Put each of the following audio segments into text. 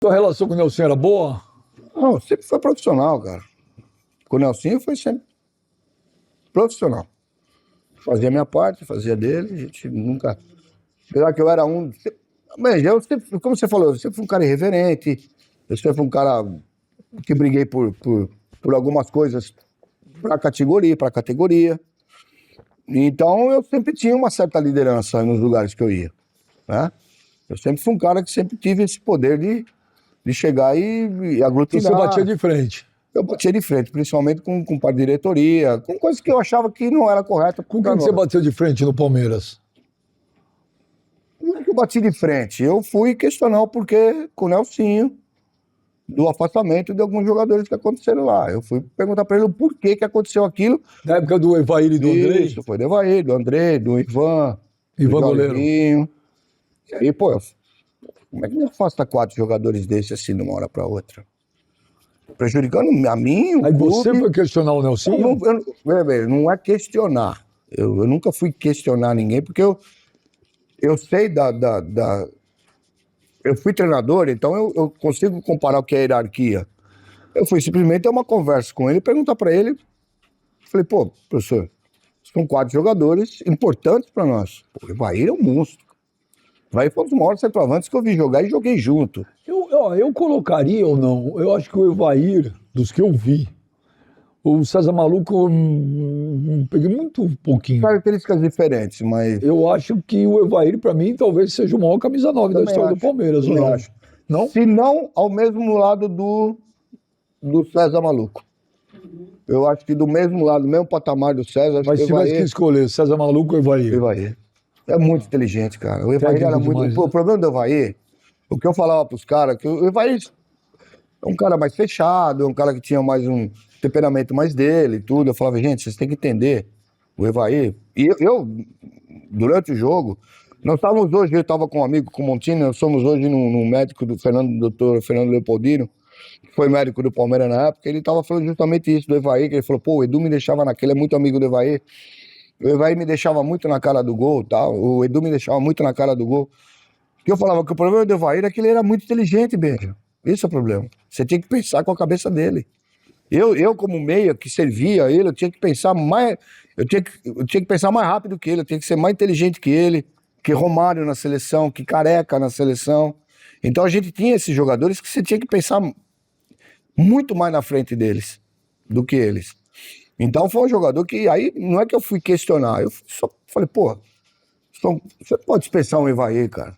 Tua relação com o Nelson era boa? Não, sempre foi profissional, cara. Com o Nelsinho foi sempre profissional. Fazia a minha parte, fazia dele, a gente nunca... Apesar que eu era um... Mas eu sempre, como você falou, eu sempre fui um cara irreverente, eu sempre fui um cara que briguei por algumas coisas para categoria. Então eu sempre tinha uma certa liderança nos lugares que eu ia, né? Eu sempre fui um cara que sempre tive esse poder de chegar e aglutinar. Você batia de frente. Eu batia de frente, principalmente com parte de diretoria, com coisas que eu achava que não era correta. Com quem que você bateu de frente no Palmeiras? Não é que eu bati de frente, eu fui questionar o porquê com o Nelsinho do afastamento de alguns jogadores que aconteceram lá. Eu fui perguntar para ele o porquê que aconteceu aquilo. Na época do Evair e do Andrei? Isso, foi do Evair, do Andrei, do Ivan Goleiro. E aí, pô, como é que me afasta 4 jogadores desses assim de uma hora para outra? Prejudicando a mim, o Aí clube. você foi questionar o Nelson? Não é questionar. Eu nunca fui questionar ninguém, porque eu sei eu fui treinador, então eu consigo comparar o que é hierarquia. Eu fui simplesmente ter uma conversa com ele, perguntar para ele. Falei, pô, professor, são 4 jogadores importantes para nós. Pô, o Evair é um monstro. O Evair foi um dos maiores centroavantes que eu vi jogar e joguei junto. Eu colocaria ou não, eu acho que o Evair, dos que eu vi, o César Maluco, peguei muito pouquinho. Características diferentes, mas... Eu acho que o Evair, para mim, talvez seja o maior camisa 9 da história do Palmeiras, ou não? Acho. Não? Se não, ao mesmo lado do César Maluco. Eu acho que do mesmo lado, do mesmo patamar do César... Mas se tivesse que escolher César Maluco ou Evair? Evair. É muito inteligente, cara. O Evair era muito... Demais, Pô, o problema do Evair, o que eu falava pros caras, que o Evair é um cara mais fechado, é um cara que tinha mais um temperamento mais dele e tudo. Eu falava, gente, vocês têm que entender o Evair. E eu durante o jogo, nós estávamos hoje, eu estava com um amigo, com o Montini, nós somos hoje num médico do doutor Fernando Leopoldino, que foi médico do Palmeiras na época, ele estava falando justamente isso do Evair, que ele falou, pô, o Edu me deixava naquele, é muito amigo do Evair, o Evair me deixava muito na cara do gol, tal. O Edu me deixava muito na cara do gol. Porque eu falava que o problema do Evair é que ele era muito inteligente, Benja. Esse é o problema. Você tinha que pensar com a cabeça dele. Eu como meia que servia ele, eu tinha que pensar mais, eu tinha que pensar mais rápido que ele, eu tinha que ser mais inteligente que ele, que Romário na seleção, que Careca na seleção. Então a gente tinha esses jogadores que você tinha que pensar muito mais na frente deles do que eles. Então foi um jogador que aí não é que eu fui questionar, eu só falei, pô, você pode dispensar um Evair, cara.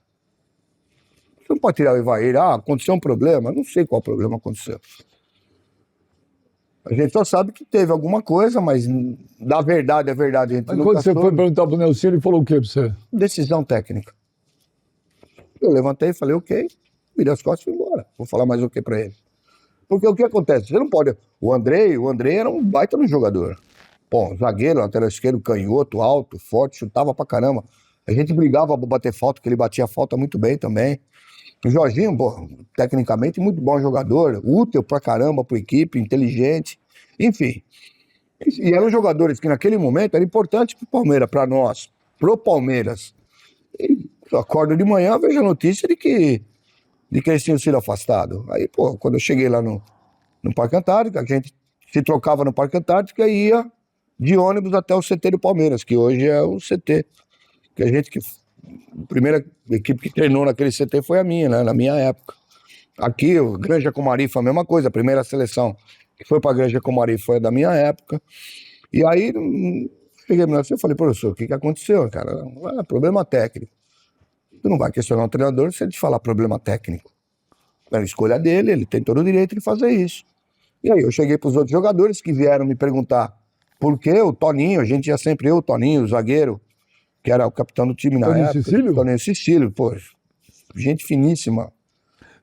Você não pode tirar o Evair, aconteceu um problema, não sei qual problema aconteceu. A gente só sabe que teve alguma coisa, mas da verdade é verdade. A gente Mas nunca quando você soube. foi perguntar pro Nelson, ele falou o quê pra você? Decisão técnica. Eu levantei e falei, ok, virei as costas e fui embora. Vou falar mais o que pra ele. Porque o que acontece? Você não pode... O Andrei era um baita no jogador. Pô, zagueiro, lateral esquerdo, canhoto, alto, forte, chutava pra caramba. A gente brigava pra bater falta, que ele batia falta muito bem também. O Jorginho, pô, tecnicamente muito bom jogador, útil pra caramba pra equipe, inteligente, enfim. E eram jogadores que naquele momento eram importantes pro Palmeiras, pra nós, pro Palmeiras. E eu acordo de manhã, vejo a notícia de que eles tinham sido afastados. Aí, pô, quando eu cheguei lá no Parque Antártica, a gente se trocava no Parque Antártica e ia de ônibus até o CT do Palmeiras, que hoje é o CT. Que a primeira equipe que treinou naquele CT foi a minha, né? Na minha época. Aqui, o Granja Comari foi a mesma coisa, a primeira seleção que foi para Granja Comari foi da minha época. E aí, cheguei no e falei, professor, o que aconteceu, cara? Problema técnico. Tu não vai questionar o treinador se ele te falar problema técnico. É a escolha dele, ele tem todo o direito de fazer isso. E aí eu cheguei para os outros jogadores que vieram me perguntar por que o Toninho, a gente ia sempre o Toninho, o zagueiro, que era o capitão do time na Toninho época. Cecílio? Toninho Cecílio, pô, gente finíssima.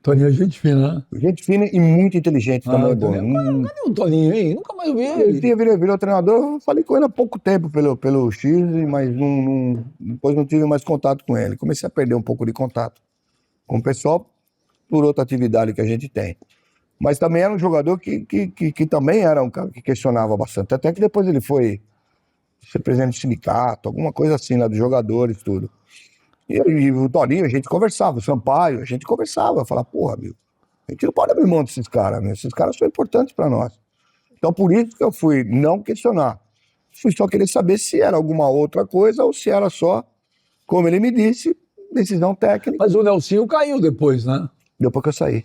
Toninho é gente fina, né? Gente fina e muito inteligente também, bom. Cadê o Toninho, hein? Nunca mais vi ele. Ele virou treinador, eu falei com ele há pouco tempo pelo X, mas depois não tive mais contato com ele. Comecei a perder um pouco de contato com o pessoal por outra atividade que a gente tem. Mas também era um jogador que também era um cara que questionava bastante. Até que depois ele foi ser presidente do sindicato, alguma coisa assim lá dos jogadores, tudo. E o Toninho, a gente conversava, o Sampaio, a gente conversava, falava, porra, meu, A gente não pode abrir mão desses caras, né? Esses caras são importantes para nós. Então, por isso que eu fui não questionar. Fui só querer saber se era alguma outra coisa ou se era só, como ele me disse, decisão técnica. Mas o Nelsinho caiu depois, né? Depois que eu saí.